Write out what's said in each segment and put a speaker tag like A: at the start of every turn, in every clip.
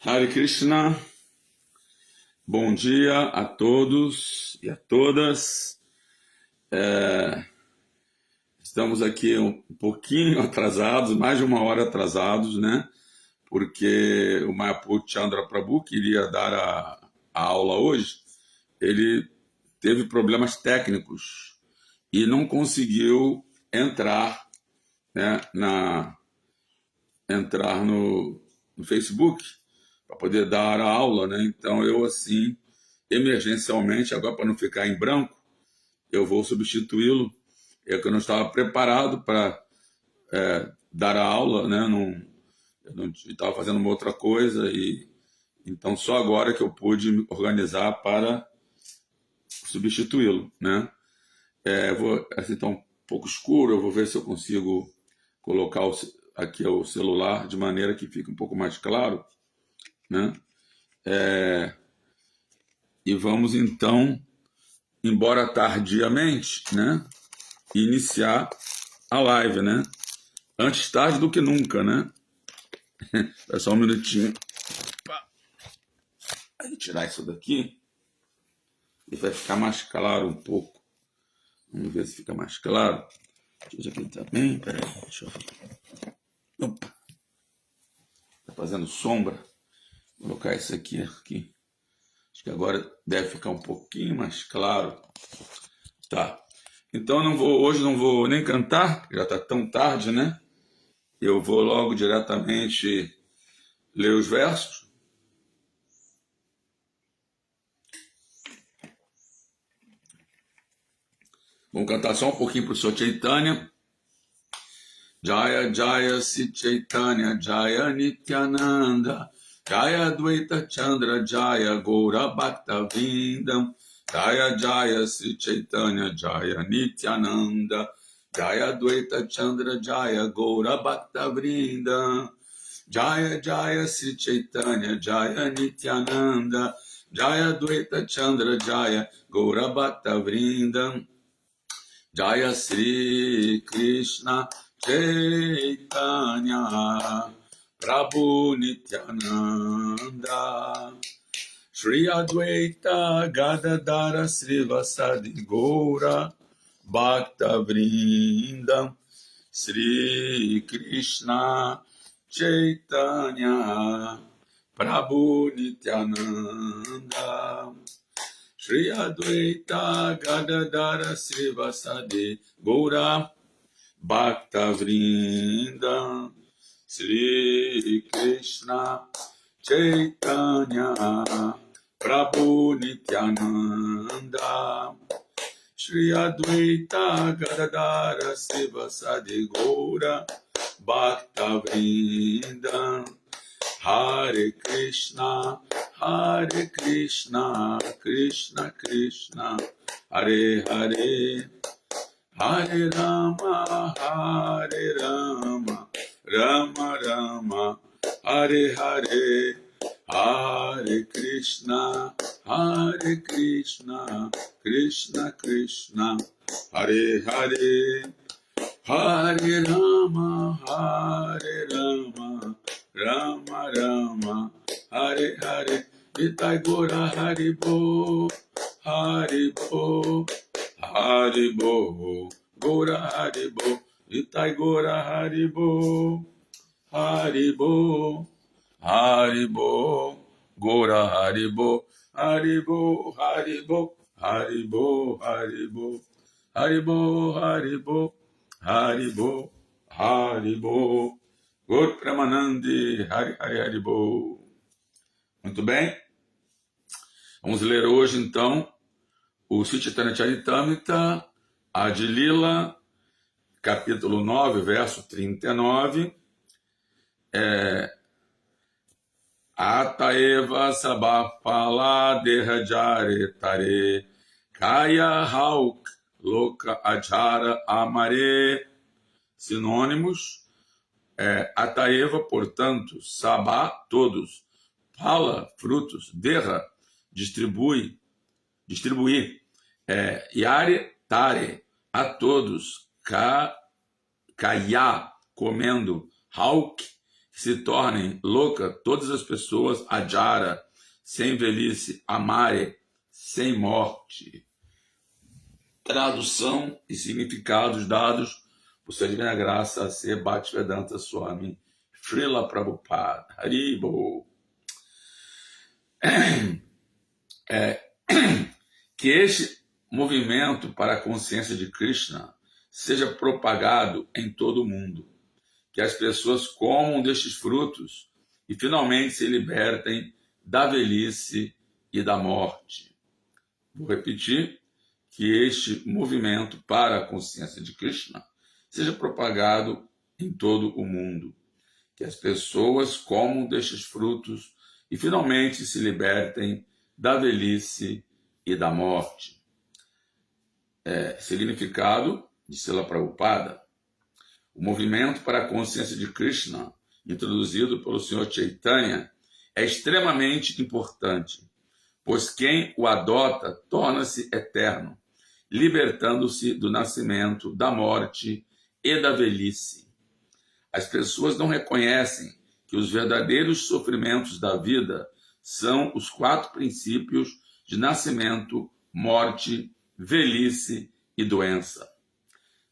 A: Hare Krishna, bom dia a todos e a todas. Estamos aqui um pouquinho atrasados, mais de uma hora atrasados, né? Porque o Mayapur Chandra Prabhu queria dar a aula hoje, ele teve problemas técnicos e não conseguiu entrar, né, entrar no Facebook para poder dar a aula, né? Então eu, assim, emergencialmente, agora para não ficar em branco, eu vou substituí-lo. É que eu não estava preparado para dar a aula, né? Eu não estava fazendo uma outra coisa e então só agora que eu pude me organizar para substituí-lo, né? Assim, está um pouco escuro, eu vou ver se eu consigo colocar aqui o celular de maneira que fique um pouco mais claro, né? E vamos então, embora tardiamente, né, iniciar a live, né? Antes tarde do que nunca, né? É só um minutinho. Aí tirar isso daqui e vai ficar mais claro um pouco. Vamos ver se fica mais claro. Deixa eu ver aqui também. Peraí, deixa eu ver. Opa. Tá fazendo sombra. Vou colocar isso aqui. Acho que agora deve ficar um pouquinho mais claro. Tá. Então hoje não vou nem cantar, já está tão tarde, né? Eu vou logo diretamente ler os versos. Vamos cantar só um pouquinho para o Sr. Chaitanya. Jaya Jaya Si Chaitanya Jaya Nityananda Jaya Dvaita Chandra Jaya Gaura Bhakta Vindam Jaya Jaya Si Chaitanya Jaya Nityananda Jaya Dvaita Chandra Jaya Gaura Bhakta Vindam Jaya Jaya Si Chaitanya Jaya Nityananda Jaya Dvaita Chandra Jaya Gaura Bhakta Vindam Jaya Sri Krishna Chaitanya Prabhu Nityananda Shri Advaita Gadadara Srivasadi Gaura Bhakta Vrindam Sri Krishna Chaitanya Prabhu Nityananda Shri Advaita Gadadara Srivasadi Gaura Bhakta Vrinda Sri Krishna Chaitanya Prabhu Nityananda Shri Advaita Gadadara Srivasadi Gaura Bhakta Vrinda Hare Krishna Krishna Krishna Hare Hare Hare Rama Rama Rama Hare Hare Hare Krishna Krishna Krishna Hare Hare Hare Rama Rama Rama Hare Hare Nitai Gora Haribo Haribo Haribo Gora Haribo Nitai Gora Haribo Haribo Haribo Gora Haribo Haribo Haribo Haribo Haribo Haribo Haribo Haribo Haribo Gaur Pramanandi Hari Hari Haribo. Muito bem, vamos ler hoje então o Sri Chaitanya Charitamrita, Adilila, capítulo 9, verso 39. Ataeva Sabapala Dehajare Tare Kaya Hauk Loka Ajara Amare. Sinônimos: Ataeva, portanto, Sabá, todos, Pala, frutos, Derra, distribuir, Yare, Tare, a todos, Kaya, comendo, Hauk, que se tornem louca todas as pessoas, ajara, sem velhice, amare, sem morte. Tradução e significados dados por sua divina graça a ser Bhaktivedanta Swami Srila Prabhupada. Haribo. Que este movimento para a consciência de Krishna seja propagado em todo o mundo. Que as pessoas comam destes frutos e finalmente se libertem da velhice e da morte. Vou repetir. Que este movimento para a consciência de Krishna seja propagado em todo o mundo. Que as pessoas comam destes frutos e finalmente se libertem da velhice e da morte. Significado de Srila Prabhupada. O movimento para a consciência de Krishna, introduzido pelo Senhor Chaitanya, é extremamente importante, pois quem o adota torna-se eterno, libertando-se do nascimento, da morte e da velhice. As pessoas não reconhecem que os verdadeiros sofrimentos da vida são os 4 princípios de nascimento, morte, velhice e doença.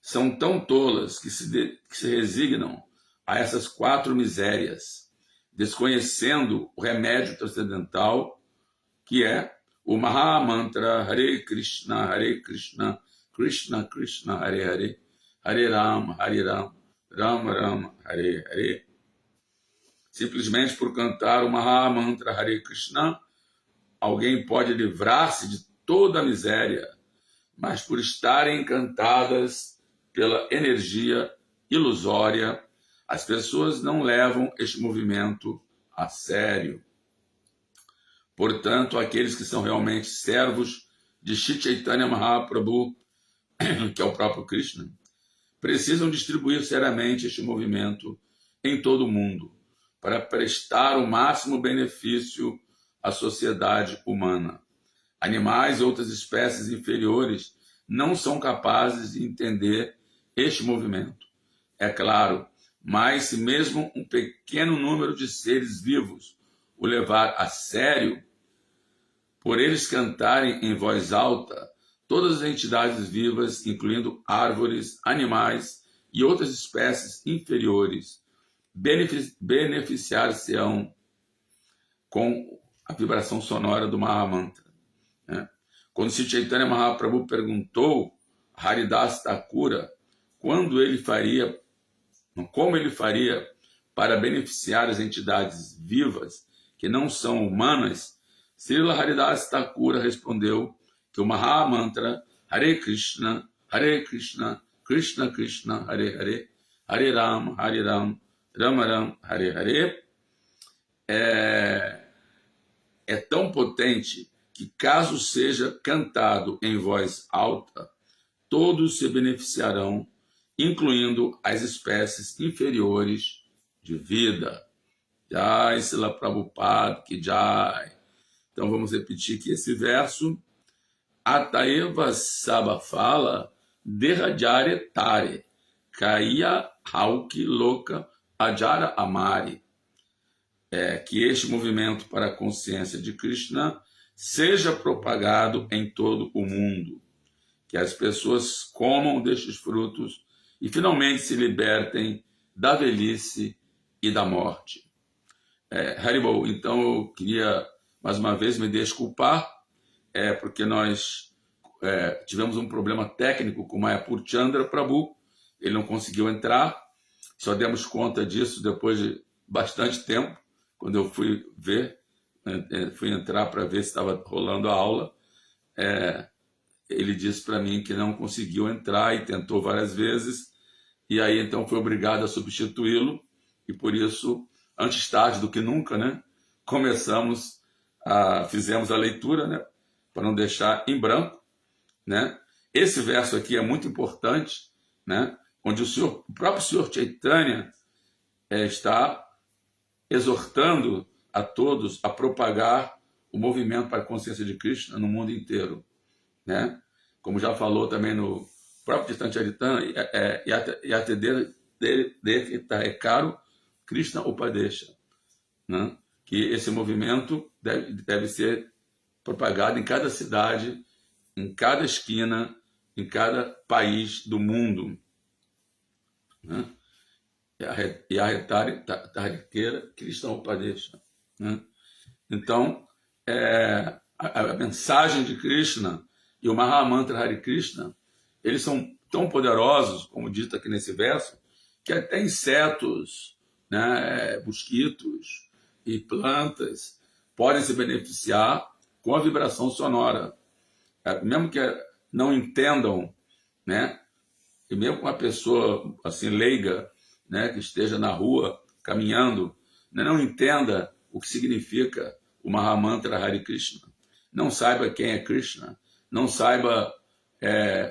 A: São tão tolas que se resignam a essas 4 misérias, desconhecendo o remédio transcendental que é o Mahamantra Hare Krishna, Krishna Krishna, Hare Hare, Hare Rama, Rama Rama, Hare Hare. Simplesmente por cantar o Mahamantra Hare Krishna, alguém pode livrar-se de toda a miséria, mas por estarem encantadas pela energia ilusória, as pessoas não levam este movimento a sério. Portanto, aqueles que são realmente servos de Shri Chaitanya Mahaprabhu, que é o próprio Krishna, precisam distribuir seriamente este movimento em todo o mundo, para prestar o máximo benefício à sociedade humana. Animais e outras espécies inferiores não são capazes de entender este movimento. É claro, mas se mesmo um pequeno número de seres vivos o levar a sério, por eles cantarem em voz alta, todas as entidades vivas, incluindo árvores, animais e outras espécies inferiores, beneficiar-se-ão com a vibração sonora do Mahamantra. Quando Sri Chaitanya Mahaprabhu perguntou a Haridas Thakura como ele faria para beneficiar as entidades vivas que não são humanas, Srila Haridas Thakura respondeu que o Mahamantra Hare Krishna, Krishna Krishna, Hare Hare, Hare Rama, Rama Rama, Hare Hare é tão potente que, caso seja cantado em voz alta, todos se beneficiarão, incluindo as espécies inferiores de vida. Jai Srila Prabhupada Ki Jai. Então vamos repetir aqui esse verso. Ataeva Saba fala Derrajare Tare Kaya Hauki Loka Ajara Amari. Que este movimento para a consciência de Krishna seja propagado em todo o mundo. Que as pessoas comam destes frutos e finalmente se libertem da velhice e da morte. Haribol, então eu queria mais uma vez me desculpar, porque nós tivemos um problema técnico com Mayapur Chandra Prabhu, ele não conseguiu entrar, só demos conta disso depois de bastante tempo, quando eu fui entrar para ver se estava rolando a aula, ele disse para mim que não conseguiu entrar e tentou várias vezes, e aí então foi obrigado a substituí-lo, e por isso, antes tarde do que nunca, fizemos a leitura, para não deixar em branco, Esse verso aqui é muito importante, onde o próprio Senhor Chaitanya está exortando a todos a propagar o movimento para a consciência de Krishna no mundo inteiro, Como já falou também no próprio Chaitanya Charitamrita, Yatedeta é caro, Krishna Upadesha, né? Que esse movimento deve ser propagado em cada cidade, em cada esquina, em cada país do mundo, né? E a Tarikeira Krishna Upadesha, né? Então, a mensagem de Krishna e o Mahamantra Hare Krishna, eles são tão poderosos, como dito aqui nesse verso, que até insetos, né, mosquitos e plantas podem se beneficiar com a vibração sonora. Mesmo que não entendam, né, e mesmo uma pessoa assim leiga, né, que esteja na rua caminhando, né, não entenda o que significa o Mahamantra Hare Krishna, não saiba quem é Krishna, não saiba,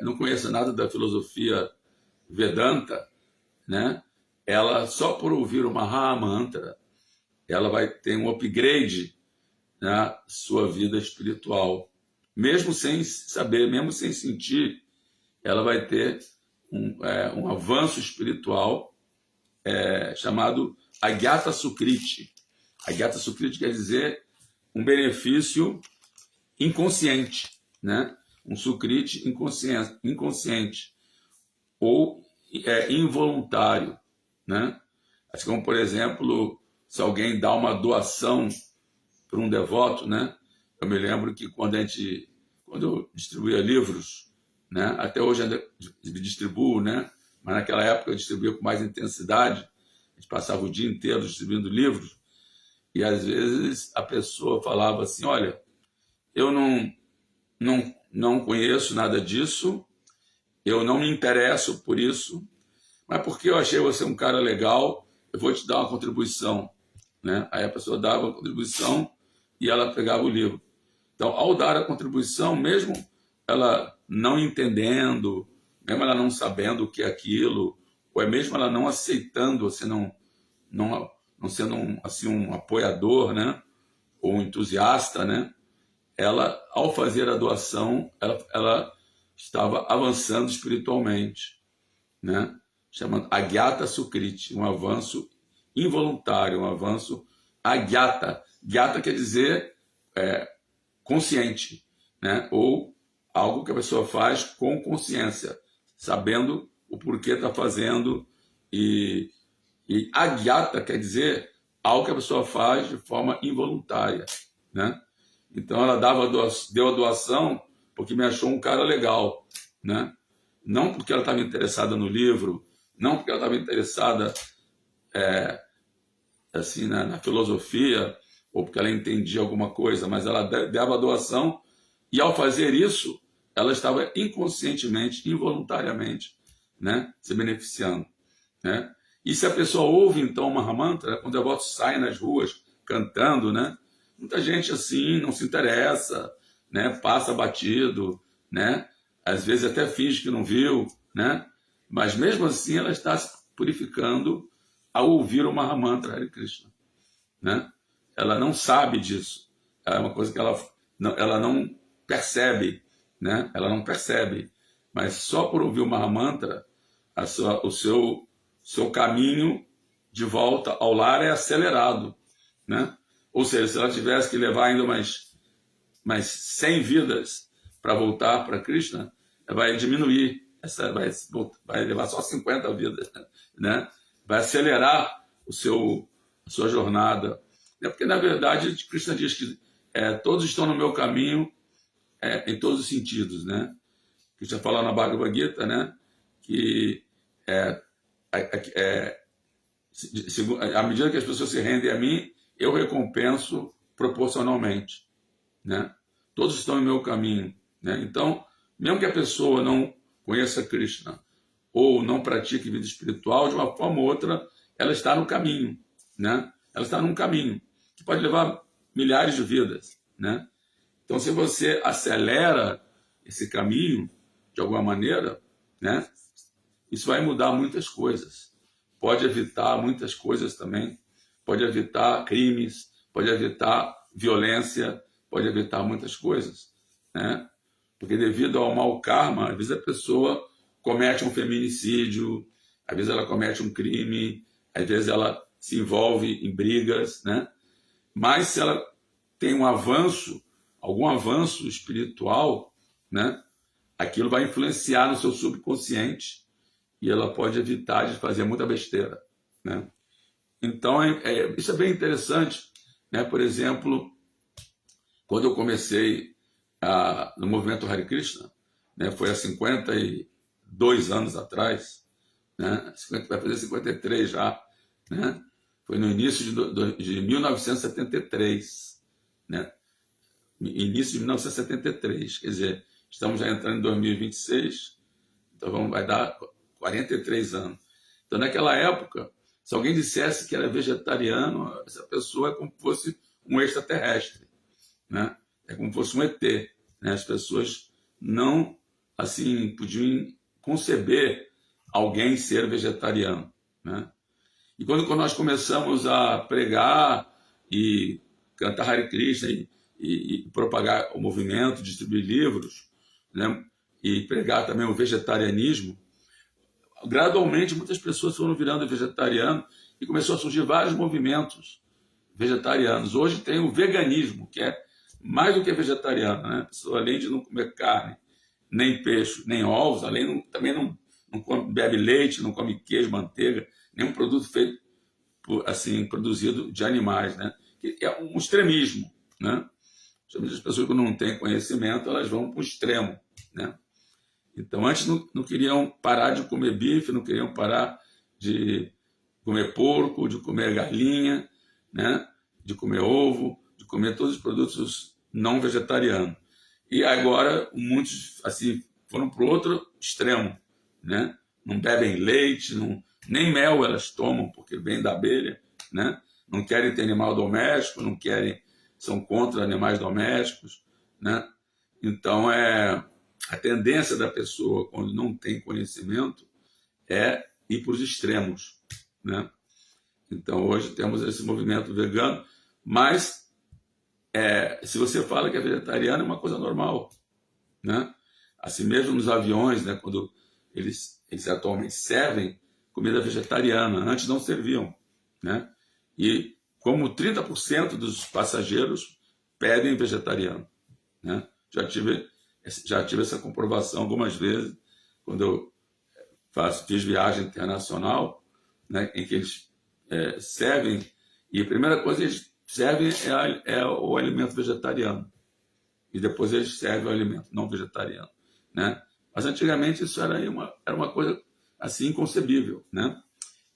A: não conheça nada da filosofia Vedanta, né, ela só por ouvir o Mahamantra, ela vai ter um upgrade na sua vida espiritual, mesmo sem saber, mesmo sem sentir, ela vai ter um avanço espiritual chamado Agyata Sukriti. Agyata Sukriti quer dizer um benefício inconsciente, né? Um Sukriti inconsciente ou involuntário, né? Assim como, por exemplo, se alguém dá uma doação para um devoto, né? Eu me lembro que quando eu distribuía livros, né? Até hoje ainda distribuo, né? Mas naquela época eu distribuía com mais intensidade. A gente passava o dia inteiro distribuindo livros e às vezes a pessoa falava assim: olha, eu não conheço nada disso, eu não me interesso por isso, mas porque eu achei você um cara legal, eu vou te dar uma contribuição, né? Aí a pessoa dava a contribuição e ela pegava o livro. Então, ao dar a contribuição, mesmo ela não entendendo, mesmo ela não sabendo o que é aquilo, ou mesmo ela não aceitando, assim, não sendo um apoiador, né? Ou um entusiasta, né? Ela, ao fazer a doação, ela estava avançando espiritualmente, né? Chamando Agyata Sukriti, um avanço involuntário, um avanço agyata. Gyata quer dizer consciente, né? Ou algo que a pessoa faz com consciência, sabendo o porquê está fazendo. E agyata quer dizer algo que a pessoa faz de forma involuntária, né? Então ela deu a doação porque me achou um cara legal, né? Não porque ela estava interessada no livro, não porque ela estava interessada assim, na filosofia, ou porque ela entendia alguma coisa, mas ela dava a doação e ao fazer isso, ela estava inconscientemente, involuntariamente, né, se beneficiando, né? E se a pessoa ouve então o Mahamantra, quando o devoto sai nas ruas cantando, né, muita gente assim não se interessa, né, passa batido, né, às vezes até finge que não viu, né, mas mesmo assim ela está se purificando ao ouvir o Mahamantra Hare Krishna, né? Ela não sabe disso, é uma coisa que ela não percebe, né? Ela não percebe, mas só por ouvir o Mahamantra, o seu caminho de volta ao lar é acelerado, né? Ou seja, se ela tivesse que levar ainda mais 100 vidas para voltar para Krishna, vai diminuir, vai levar só 50 vidas, né? Vai acelerar a sua jornada. Porque, na verdade, Krishna diz que todos estão no meu caminho em todos os sentidos, né? Krishna fala na Bhagavad Gita, né, que à medida que as pessoas se rendem a mim, eu recompenso proporcionalmente, né? Todos estão no meu caminho, né? Então, mesmo que a pessoa não conheça Krishna ou não pratique vida espiritual, de uma forma ou outra, ela está no caminho, né? Ela está num caminho que pode levar milhares de vidas, né? Então, se você acelera esse caminho, de alguma maneira, né, isso vai mudar muitas coisas. Pode evitar muitas coisas também. Pode evitar crimes, pode evitar violência, pode evitar muitas coisas, né? Porque devido ao mau karma, às vezes a pessoa comete um feminicídio, às vezes ela comete um crime, às vezes ela se envolve em brigas, né? Mas se ela tem um avanço, algum avanço espiritual, né? Aquilo vai influenciar no seu subconsciente e ela pode evitar de fazer muita besteira, né? Então, isso é bem interessante, né? Por exemplo, quando eu comecei no movimento Hare Krishna, né? Foi há 52 anos atrás, né? Vai fazer 53 já, né? Foi no início de 1973, né? Início de 1973, quer dizer, estamos já entrando em 2026, então vai dar 43 anos. Então, naquela época, se alguém dissesse que era vegetariano, essa pessoa é como se fosse um extraterrestre, né? É como se fosse um ET, né? As pessoas não, assim, podiam conceber alguém ser vegetariano, né? E quando nós começamos a pregar e cantar Hare Krishna e propagar o movimento, distribuir livros, né? E pregar também o vegetarianismo, gradualmente muitas pessoas foram virando vegetariano e começou a surgir vários movimentos vegetarianos. Hoje tem o veganismo, que é mais do que vegetariano, né? A pessoa, além de não comer carne, nem peixe, nem ovos, também não bebe leite, não come queijo, manteiga, nenhum produto feito assim, produzido de animais, né? Que é um extremismo, né? As pessoas que não têm conhecimento, elas vão para o extremo, né? Então, antes não queriam parar de comer bife, não queriam parar de comer porco, de comer galinha, né? De comer ovo, de comer todos os produtos não vegetarianos. E agora, muitos assim, foram para o outro extremo, né? Não bebem leite, nem mel elas tomam, porque vem da abelha, né? Não querem ter animal doméstico, não querem, são contra animais domésticos, né? Então, a tendência da pessoa, quando não tem conhecimento, é ir para os extremos, né? Então, hoje temos esse movimento vegano, mas se você fala que é vegetariano, é uma coisa normal, né? Assim mesmo nos aviões, né? Quando eles atualmente servem comida vegetariana, antes não serviam, né? E como 30% dos passageiros pedem vegetariano, né? Já tive essa comprovação algumas vezes, quando eu fiz viagem internacional, né? Em que eles servem, e a primeira coisa que eles servem é o alimento vegetariano, e depois eles servem o alimento não vegetariano, né? Mas antigamente isso era uma coisa assim inconcebível, né?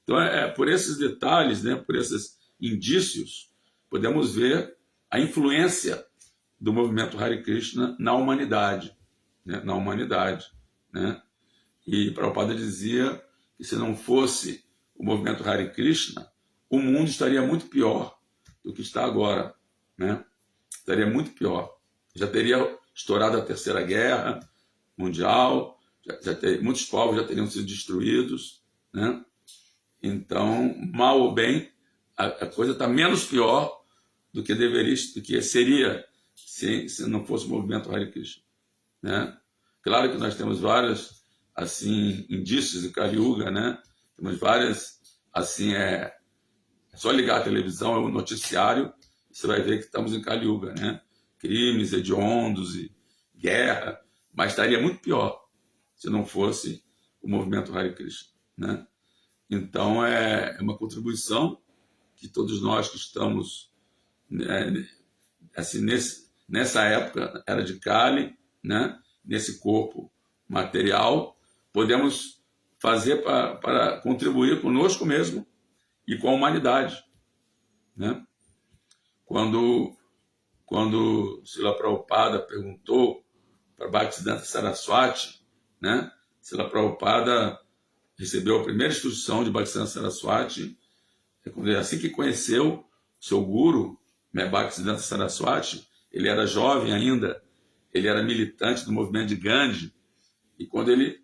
A: Então, por esses detalhes, né, por esses indícios, podemos ver a influência do movimento Hare Krishna na humanidade, né? Na humanidade, né? E Prabhupada dizia que se não fosse o movimento Hare Krishna, o mundo estaria muito pior do que está agora, né? Estaria muito pior. Já teria estourado a Terceira Guerra Mundial, muitos povos já teriam sido destruídos, né? Então, mal ou bem, a coisa está menos pior do que seria se não fosse o movimento Hare Krishna, né? Claro que nós temos vários assim indícios de Kali Yuga, né? Temos várias assim é só ligar a televisão, o noticiário, você vai ver que estamos em Kali Yuga, né? Crimes hediondos e guerra, mas estaria muito pior se não fosse o movimento Hare Krishna, né? Então, é uma contribuição que todos nós que estamos assim, nessa época, era de Kali, né? Nesse corpo material, podemos fazer para contribuir conosco mesmo e com a humanidade, né? Quando Srila Prabhupada perguntou para Bhaktisiddhanta Saraswati, né? Srila Prabhupada recebeu a primeira instrução de Bhaktisiddhanta Saraswati, assim que conheceu seu guru, né, Bhaktisiddhanta Saraswati. Ele era jovem ainda, ele era militante do movimento de Gandhi, e quando ele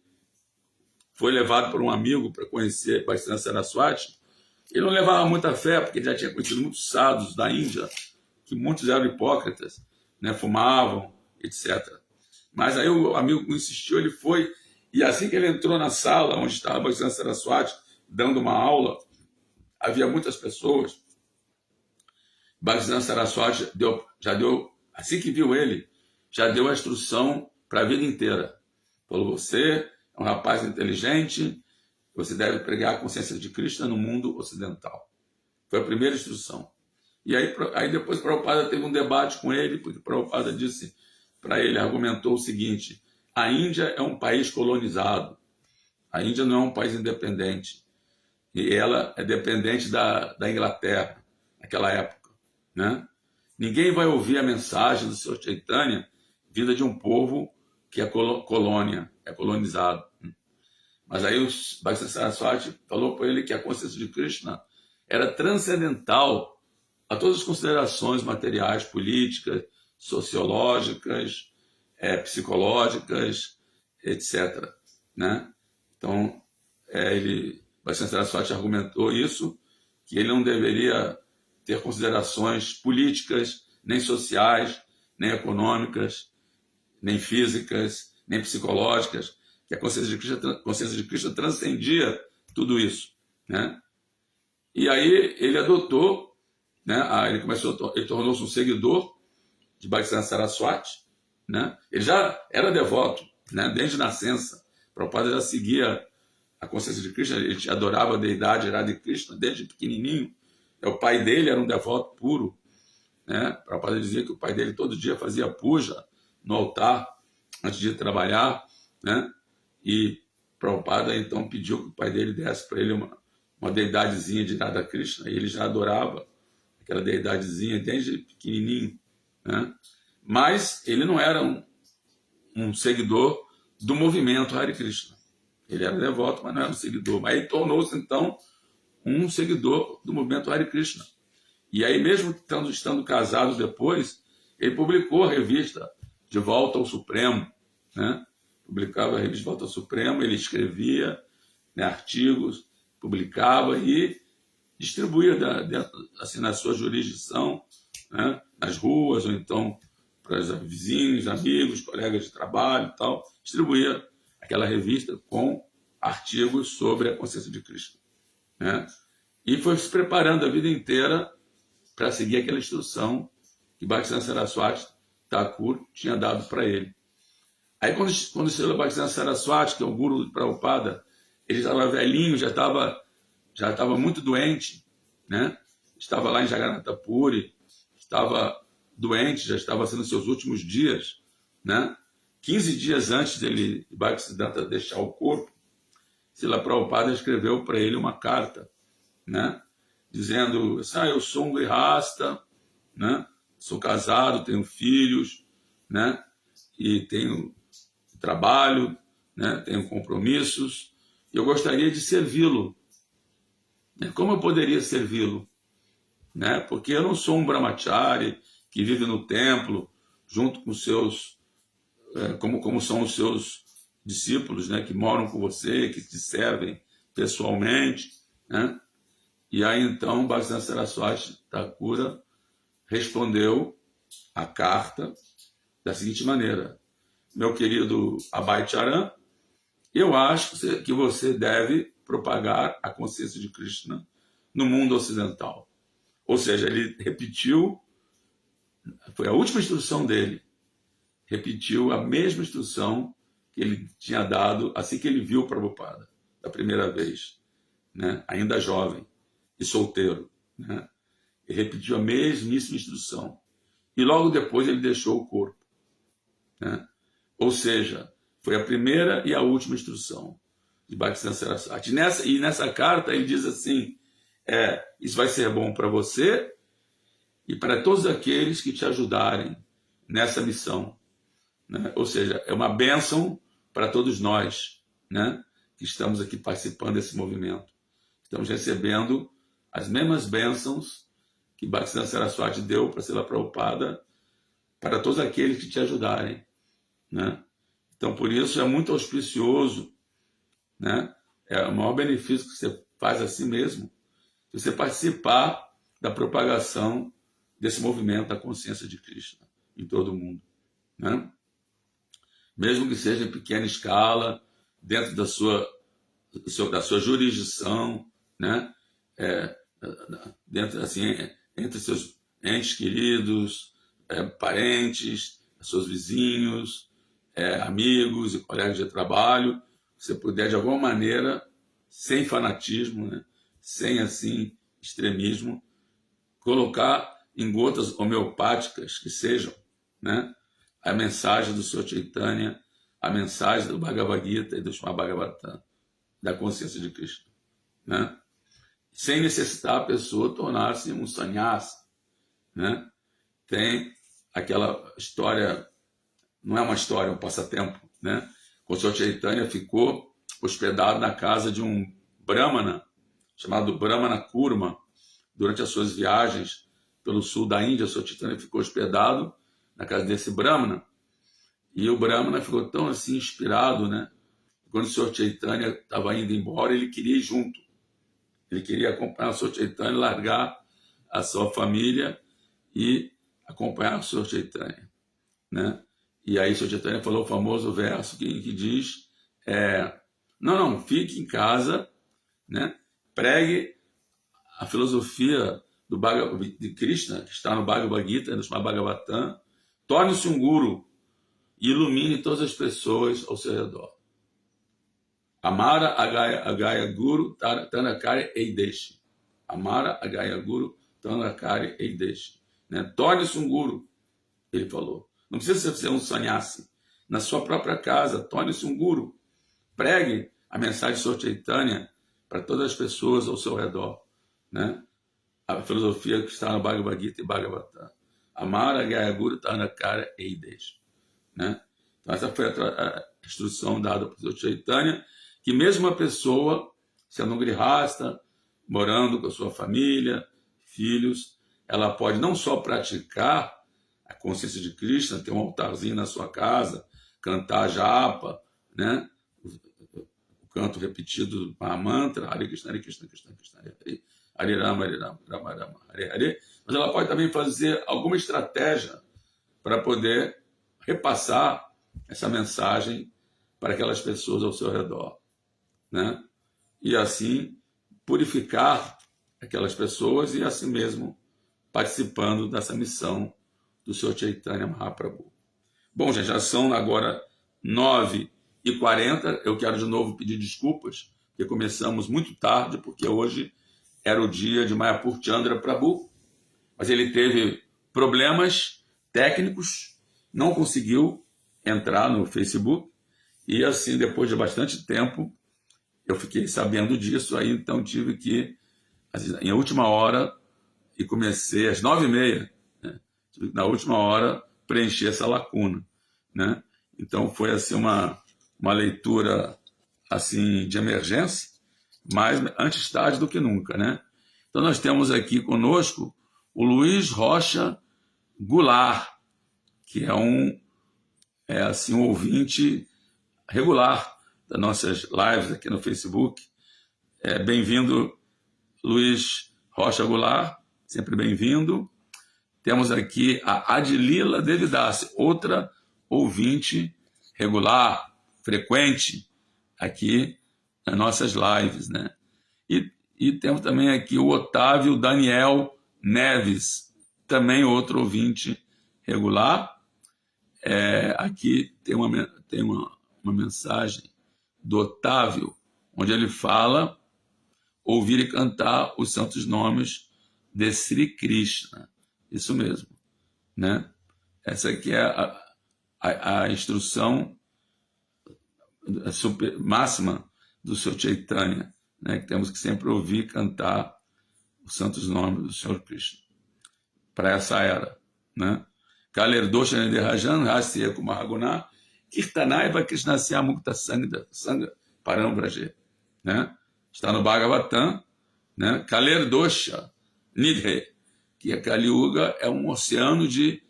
A: foi levado por um amigo para conhecer Bhaktisiddhanta Saraswati, ele não levava muita fé, porque ele já tinha conhecido muitos sadhus da Índia, que muitos eram hipócritas, né, fumavam, etc. Mas aí o amigo insistiu, ele foi, e assim que ele entrou na sala onde estava Bhaktisiddhanta Saraswati dando uma aula, havia muitas pessoas. Bhaktisiddhanta Saraswati já deu, assim que viu ele, já deu a instrução para a vida inteira. Falou: você é um rapaz inteligente, você deve pregar a consciência de Krishna no mundo ocidental. Foi a primeira instrução. E aí depois Prabhupada teve um debate com ele, porque Prabhupada disse para ele, argumentou o seguinte: a Índia é um país colonizado, a Índia não é um país independente, e ela é dependente da Inglaterra, naquela época, né? Ninguém vai ouvir a mensagem do Senhor Chaitanya vinda de um povo que é colônia, é colonizado. Mas aí o Bhaktisiddhanta Saraswati falou para ele que a consciência de Krishna era transcendental a todas as considerações materiais, políticas, sociológicas, psicológicas, etc., né? Então, Bhaktisiddhanta Saraswati argumentou isso, que ele não deveria ter considerações políticas, nem sociais, nem econômicas, nem físicas, nem psicológicas, que a consciência de Krishna transcendia tudo isso, né? E aí ele adotou, né? Ele tornou-se um seguidor de Bhaktisiddhanta Saraswati, né? Ele já era devoto, né? Desde nascença. Prabhupada já seguia a consciência de Krishna, ele adorava a deidade Radha Krishna desde pequenininho. O pai dele era um devoto puro, né? Prabhupada dizia que o pai dele todo dia fazia puja no altar antes de trabalhar, né? E Prabhupada então pediu que o pai dele desse para ele uma deidadezinha de Radha Krishna, e ele já adorava aquela deidadezinha desde pequenininho, né? Mas ele não era um seguidor do movimento Hare Krishna. Ele era devoto, mas não era um seguidor. Mas ele tornou-se, então, um seguidor do movimento Hare Krishna. E aí, mesmo estando casado depois, ele publicou a revista De Volta ao Supremo, né? Publicava a revista De Volta ao Supremo, ele escrevia, né, artigos, publicava e distribuía assim, na sua jurisdição, né, nas ruas, ou então para os vizinhos, amigos, colegas de trabalho e tal, distribuía aquela revista com artigos sobre a consciência de Krishna, né? E foi se preparando a vida inteira para seguir aquela instrução que Bhaktisiddhanta Saraswati Thakur tinha dado para ele. Aí quando o Srila Bhaktisiddhanta Saraswati, que é o guru de Prabhupada, ele estava velhinho, já estava muito doente, né? Estava lá em Jagannatha Puri, estava doente, já estava sendo seus últimos dias, né? 15 dias antes de Bhaktisiddhanta deixar o corpo, Srila Prabhupada escreveu para ele uma carta, né? Dizendo: eu sou um grihasta, né? Sou casado, tenho filhos, né? E tenho trabalho, né? Tenho compromissos, e eu gostaria de servi-lo. Como eu poderia servi-lo? Né? Porque eu não sou um brahmachari que vive no templo junto com seus, como são os seus discípulos, né? Que moram com você, que te servem pessoalmente, né? E aí então Bhaktisiddhanta Saraswati Thakur respondeu a carta da seguinte maneira: meu querido Abhay Charan, eu acho que você deve propagar a consciência de Krishna no mundo ocidental. Ou seja, ele repetiu, foi a última instrução dele, repetiu a mesma instrução que ele tinha dado assim que ele viu Prabhupada da primeira vez, né? Ainda jovem e solteiro, né? Ele repetiu a mesmíssima instrução. E logo depois ele deixou o corpo, né? Ou seja, foi a primeira e a última instrução de Bhaktisiddhanta Saraswati. E nessa carta ele diz assim: isso vai ser bom para você e para todos aqueles que te ajudarem nessa missão, né? Ou seja, é uma bênção para todos nós, né? Que estamos aqui participando desse movimento. Estamos recebendo as mesmas bênçãos que Bhaktisiddhanta Saraswati deu para Srila Prabhupada, para todos aqueles que te ajudarem, né? Então, por isso, é muito auspicioso, né? É o maior benefício que você faz a si mesmo, se você participar da propagação desse movimento da consciência de Krishna em todo o mundo, né? Mesmo que seja em pequena escala, dentro da sua jurisdição, né? dentro, assim, entre seus entes queridos, parentes, seus vizinhos, amigos e colegas de trabalho, você puder, de alguma maneira, sem fanatismo, né, sem, assim, extremismo, colocar em gotas homeopáticas que sejam, né, a mensagem do Senhor Chaitanya, a mensagem do Bhagavad Gita e do Srimad Bhagavatam, da consciência de Krishna, né? Sem necessitar a pessoa tornar-se um sannyasi, né? Tem aquela história, não é uma história, é um passatempo, né? O Senhor Chaitanya ficou hospedado na casa de um brahmana, chamado Brahmana Kurma, durante as suas viagens pelo sul da Índia. O Senhor Chaitanya ficou hospedado na casa desse brahmana, e o brahmana ficou tão assim inspirado, né? Quando o Senhor Chaitanya estava indo embora, ele queria ir junto. Ele queria acompanhar o Senhor Chaitanya, largar a sua família e acompanhar o Senhor Chaitanya, né? E aí o Senhor Chaitanya falou o famoso verso que diz, não, fique em casa, né? Pregue a filosofia de Krishna, que está no Bhagavad Gita, no Srimad Bhagavatam, torne-se um guru e ilumine todas as pessoas ao seu redor. Amara Agaya Guru Tanakari Eideshi. Amara Agaya Guru Tanakari Eideshi. Né? Torne-se um guru, ele falou. Não precisa ser um sannyasi. Na sua própria casa, torne-se um guru. Pregue a mensagem de Senhor Chaitanya para todas as pessoas ao seu redor, né? A filosofia que está no Bhagavad Gita e Bhagavatam. Amara Agaya Guru Tanakari Eideshi. Né? Então, essa foi a instrução dada para o Senhor Chaitanya, que mesmo uma pessoa, sendo um grihasta, morando com a sua família, filhos, ela pode não só praticar a consciência de Krishna, ter um altarzinho na sua casa, cantar japa, né? O canto repetido do Mahamantra, Hare Krishna, Hare Krishna, Krishna Krishna, Hare Hare, Hare Rama, Hare Rama, Rama Rama, Hare Hare, mas ela pode também fazer alguma estratégia para poder repassar essa mensagem para aquelas pessoas ao seu redor, né? E assim purificar aquelas pessoas e assim mesmo participando dessa missão do Senhor Chaitanya Mahaprabhu. Bom, gente, já são agora 9h40. Eu quero de novo pedir desculpas, porque começamos muito tarde, porque hoje era o dia de Mayapur Chandra Prabhu, mas ele teve problemas técnicos, não conseguiu entrar no Facebook, e assim, depois de bastante tempo, eu fiquei sabendo disso, aí então tive que, em última hora, e comecei às 9h30, né? Na última hora, preencher essa lacuna, né? Então foi assim uma leitura assim de emergência, mas antes tarde do que nunca, né? Então nós temos aqui conosco o Luiz Rocha Goulart, que é um ouvinte regular das nossas lives aqui no Facebook. Bem-vindo, Luiz Rocha Goulart, sempre bem-vindo. Temos aqui a Adilila Devidassi, outra ouvinte regular, frequente, aqui nas nossas lives, né? E temos também aqui o Otávio Daniel Neves, também outro ouvinte regular. Aqui tem uma mensagem do Otávio, onde ele fala: ouvir e cantar os santos nomes de Sri Krishna. Isso mesmo, né? Essa aqui é a instrução máxima do Senhor Chaitanya, né? Que temos que sempre ouvir e cantar os santos nomes do Senhor Krishna para essa era, né? Kalerdosha Niderajan Rasya Kumaraguna Kirtanaiva Krishnasya Mukta Sangha Parambraje, né? Está no Bhagavatam, né? Kalerdosha Nidhe, que a Kali Yuga é um oceano de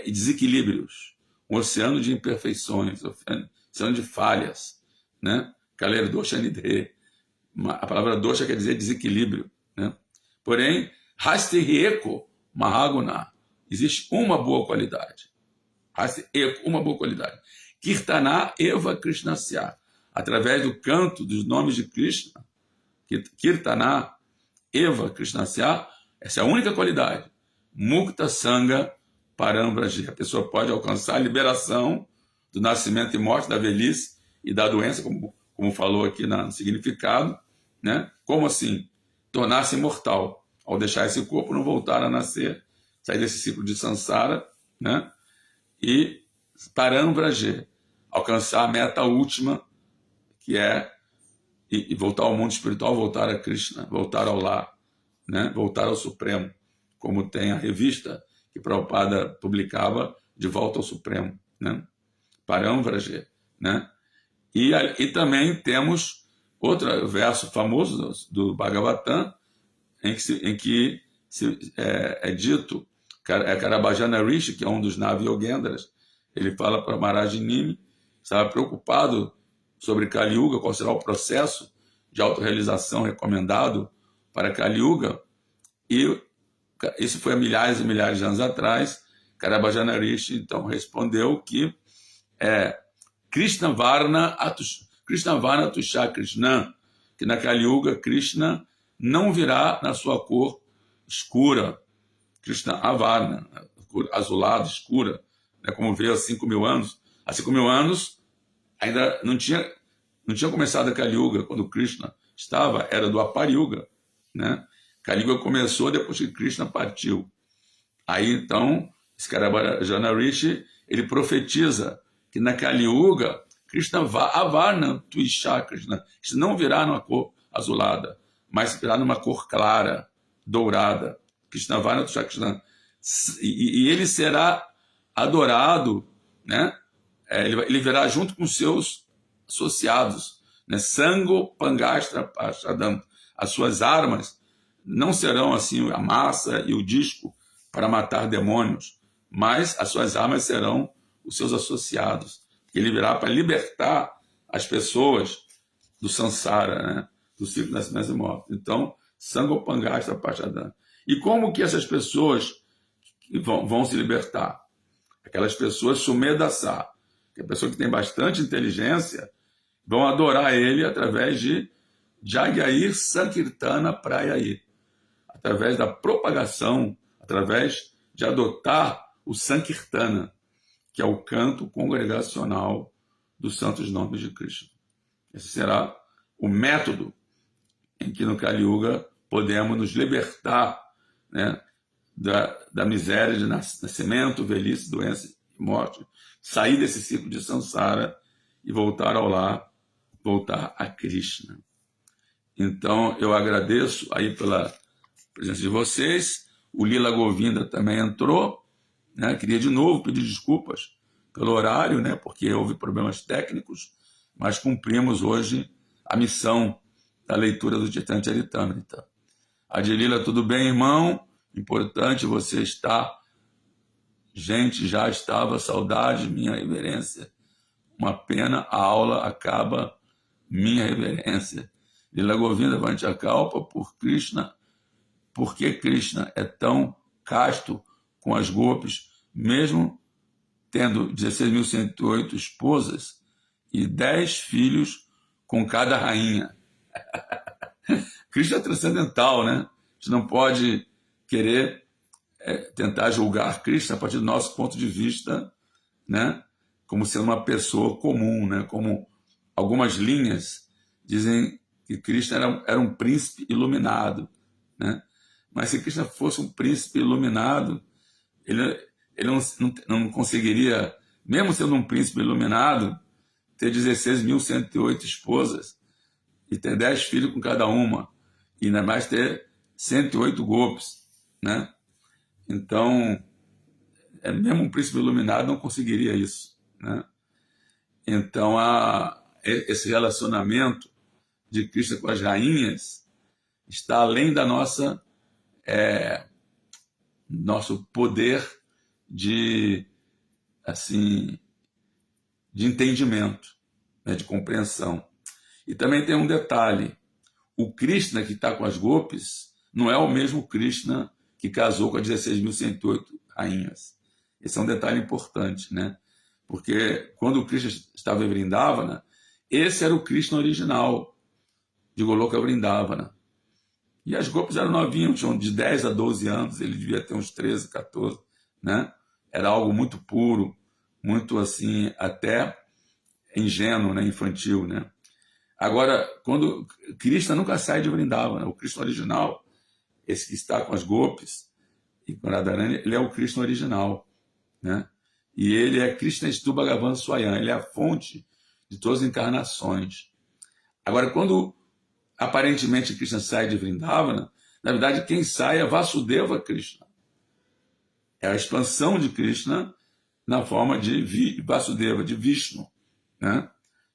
A: desequilíbrios, um oceano de imperfeições, um oceano de falhas, né? Kalerdosha Nidhe. A palavra dosha quer dizer desequilíbrio, né? Porém, Hasti Rieko Mahaguna, existe uma boa qualidade. Hasti Eko, uma boa qualidade. Kirtana Eva Krishnasya, através do canto dos nomes de Krishna. Kirtana Eva Krishnasya, essa é a única qualidade. Mukta Sangha Parambraji. A pessoa pode alcançar a liberação do nascimento e morte, da velhice e da doença, como falou aqui no significado, né? Como assim? Tornar-se imortal. Ao deixar esse corpo, não voltar a nascer, sair desse ciclo de samsara, né? E Parambraji, alcançar a meta última, que é e voltar ao mundo espiritual, voltar a Krishna, voltar ao lar, né? Voltar ao Supremo, como tem a revista que Prabhupada publicava, De Volta ao Supremo, né? Parambraje, né? E também temos outro verso famoso do Bhagavatam, em que é dito, Karabhajana Rishi, que é um dos Navi-Yogendras, ele fala para Maharaj Nimi, estava preocupado sobre Kali Yuga, qual será o processo de autorrealização recomendado para Kali Yuga, e isso foi há milhares e milhares de anos atrás. Karabhajana Rishi, então, respondeu que Krishna Varna Tusha Krishna, que na Kali Yuga Krishna não virá na sua cor escura, Krishna Avarna, cor azulada, escura, né, como veio há 5.000 anos. Há 5.000 anos ainda não tinha começado a Kali Yuga, quando Krishna era do Apar Yuga, né? Kali Yuga começou depois que Krishna partiu. Aí então, esse Karabhajana Rishi, ele profetiza que na Kali Yuga, Krishna Avarna Tuisha Krishna, Krishna não virá numa cor azulada, mas virá numa cor clara, dourada. Krishna Avarna Tuisha Krishna. E ele será adorado, né? Ele virá junto com seus associados, né? Sango Pangastra Pachadam. As suas armas não serão assim a massa e o disco para matar demônios, mas as suas armas serão os seus associados. Ele virá para libertar as pessoas do samsara, né? Do ciclo de nascimento e morte. Então, Sango Pangastra Pachadam. E como que essas pessoas vão se libertar? Aquelas pessoas Sumedasa, que é a pessoa que tem bastante inteligência, vão adorar ele através de Jagyair Sankirtana Prayai, através da propagação, através de adotar o Sankirtana, que é o canto congregacional dos santos nomes de Krishna. Esse será o método em que no Kali Yuga podemos nos libertar, né, da miséria de nascimento, velhice, doença e morte, sair desse ciclo de samsara e voltar ao lar, voltar a Krishna. Então, eu agradeço aí pela presença de vocês. O Lila Govinda também entrou, né? Queria de novo pedir desculpas pelo horário, né? Porque houve problemas técnicos, mas cumprimos hoje a missão da leitura do Chaitanya Charitamrita. Adilila, tudo bem, irmão? Importante você estar. Gente, já estava, saudade, minha reverência. Uma pena, a aula acaba, minha reverência. Lila Govinda Vanchakalpa, por que Krishna é tão casto com as gopis, mesmo tendo 16.108 esposas e 10 filhos com cada rainha? Krishna é transcendental, né? A gente não pode querer tentar julgar Krishna a partir do nosso ponto de vista, né? Como sendo uma pessoa comum, né? Como algumas linhas dizem que Krishna era um príncipe iluminado, né? Mas se Krishna fosse um príncipe iluminado, ele não conseguiria, mesmo sendo um príncipe iluminado, ter 16.108 esposas e ter 10 filhos com cada uma, e ainda mais ter 108 gopis, né? Então, mesmo um príncipe iluminado não conseguiria isso, né? Então, esse relacionamento de Krishna com as rainhas está além da nosso poder de entendimento, né, de compreensão. E também tem um detalhe: o Krishna que está com as gopis não é o mesmo Krishna que casou com as 16.108 rainhas. Esse é um detalhe importante, né? Porque quando o Krishna estava em Vrindavana, esse era o Krishna original de Goloka Vrindavana. E as gopis eram novinhas, tinham de 10 a 12 anos, ele devia ter uns 13, 14, né? Era algo muito puro, muito assim, até ingênuo, né? Infantil, né? Agora, quando Krishna nunca sai de Vrindavana, o Krishna original, esse que está com as gopis e com Radharani, ele é o Krishna original, né? E ele é Krishna Stu Bhagavan Swayam, ele é a fonte de todas as encarnações. Agora, quando aparentemente Krishna sai de Vrindavana, na verdade quem sai é Vasudeva Krishna. É a expansão de Krishna na forma de Vasudeva, de Vishnu, né?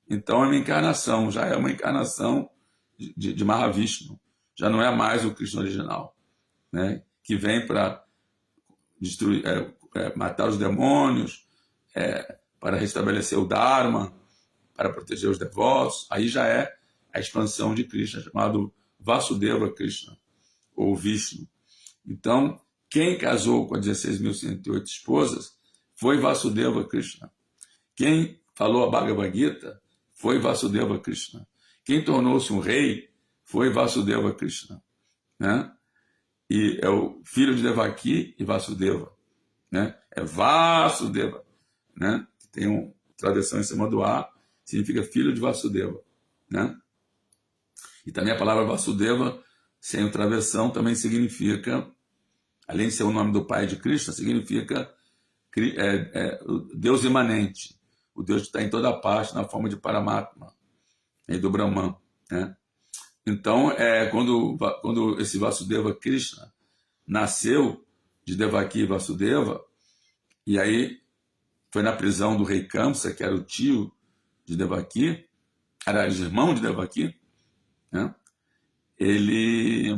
A: Então é uma encarnação, já é uma encarnação de Mahavishnu. Já não é mais o Krishna original, né? Que vem para destruir, matar os demônios, para restabelecer o Dharma, para proteger os devotos. Aí já é a expansão de Krishna, chamado Vasudeva Krishna, ou Vishnu. Então, quem casou com as 16.108 esposas foi Vasudeva Krishna. Quem falou a Bhagavad Gita foi Vasudeva Krishna. Quem tornou-se um rei foi Vasudeva Krishna, né? E é o filho de Devaki e Vasudeva, né? É Vasudeva, né? Tem uma tradução em cima do A, significa filho de Vasudeva, né? E também a palavra Vasudeva, sem o travessão, também significa, além de ser o nome do pai de Krishna, significa o Deus imanente, o Deus que está em toda parte na forma de Paramatma e do Brahman, né? Então, quando esse Vasudeva Krishna nasceu de Devaki e Vasudeva, e aí foi na prisão do rei Kamsa, que era o tio de Devaki, era irmão de Devaki, né? Ele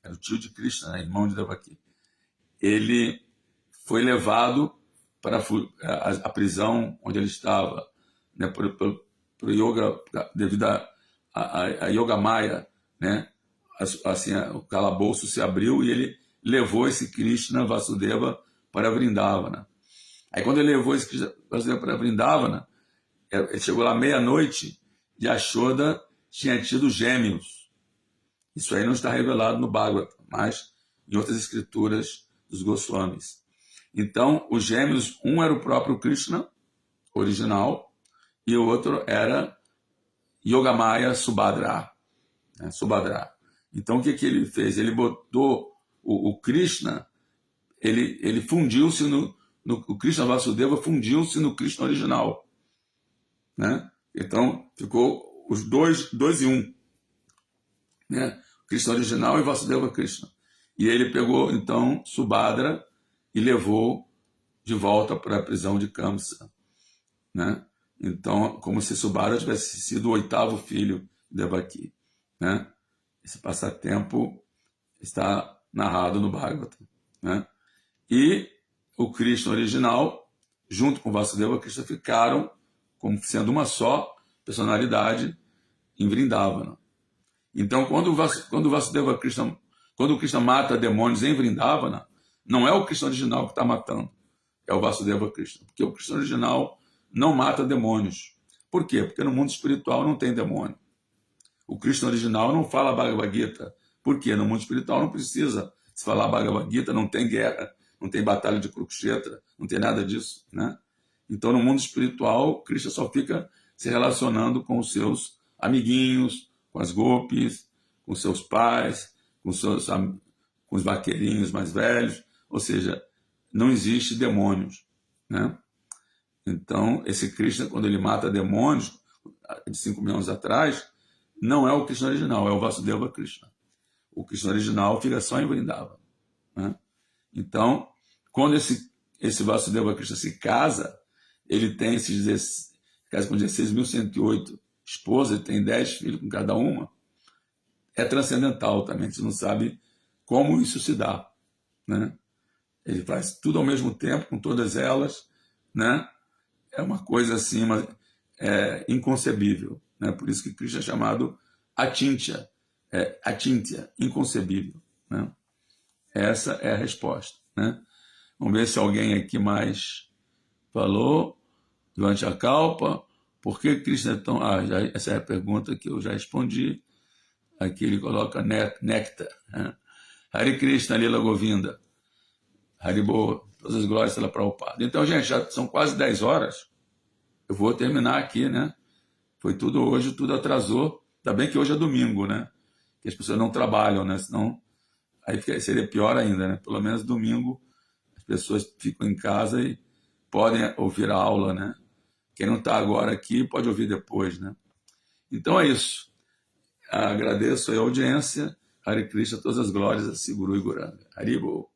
A: era o tio de Krishna, né? Irmão de Devaki. Ele foi levado para a prisão onde ele estava, né? Por yoga, devido a Yoga Maya, né? Assim, o calabouço se abriu e ele levou esse Krishna Vasudeva para Vrindavana. Aí quando ele levou esse Krishna Vasudeva para Vrindavana, ele chegou lá meia-noite e Yashoda tinha tido gêmeos. Isso aí não está revelado no Bhagavatam, mas em outras escrituras dos Goswamis. Então, os gêmeos, um era o próprio Krishna original e o outro era Yogamaya Subhadra, né? Subhadra. Então, o que ele fez? Ele botou o Krishna, ele fundiu-se o Krishna Vasudeva fundiu-se no Krishna original, né? Então, ficou os dois em um, né? Krishna original e Vasudeva Krishna. E ele pegou, então, Subhadra e levou de volta para a prisão de Kamsa, né? Então, como se Subhadra tivesse sido o 8º filho de Devaki, né? Esse passatempo está narrado no Bhagavatam, né? E o Krishna original, junto com Vasudeva Krishna, ficaram como sendo uma só personalidade em Vrindavana. Então, quando o Krishna mata demônios em Vrindavana, não é o Krishna original que está matando, é o Vasudeva Krishna, porque o Krishna original não mata demônios. Por quê? Porque no mundo espiritual não tem demônio. O Krishna original não fala Bhagavad Gita. Por quê? No mundo espiritual não precisa se falar Bhagavad Gita, não tem guerra, não tem batalha de Kurukshetra, não tem nada disso, né? Então, no mundo espiritual, Krishna só fica se relacionando com os seus amiguinhos, com as gopis, com seus pais, com os vaqueirinhos mais velhos, ou seja, não existe demônios, né? Então, esse Krishna, quando ele mata demônios, de 5.000 anos atrás, não é o Krishna original, é o Vasudeva Krishna. O Krishna original fica só em Vrindavana, né? Então, quando esse Vasudeva Krishna se casa, ele tem casa com 16.108 esposas, ele tem 10 filhos com cada uma. É transcendental também, a gente não sabe como isso se dá, né? Ele faz tudo ao mesmo tempo, com todas elas, né? É uma coisa assim, inconcebível, né? Por isso que Krishna é chamado Achintya, inconcebível, né? Essa é a resposta, né? Vamos ver se alguém aqui mais falou. Durante a Kalpa, por que Krishna é tão... essa é a pergunta que eu já respondi. Aqui ele coloca néctar. Né? Hare Krishna, Lila Govinda. Haribo, todas as glórias pela Prabhupada. Então, gente, já são quase 10 horas. Eu vou terminar aqui, né? Foi tudo hoje, tudo atrasou. Ainda bem que hoje é domingo, né? Que as pessoas não trabalham, né? Senão, aí seria pior ainda, né? Pelo menos domingo as pessoas ficam em casa e podem ouvir a aula, né? Quem não está agora aqui pode ouvir depois, né? Então é isso. Agradeço a audiência. Hare Krishna, todas as glórias a Guru e Guranga. Haribo.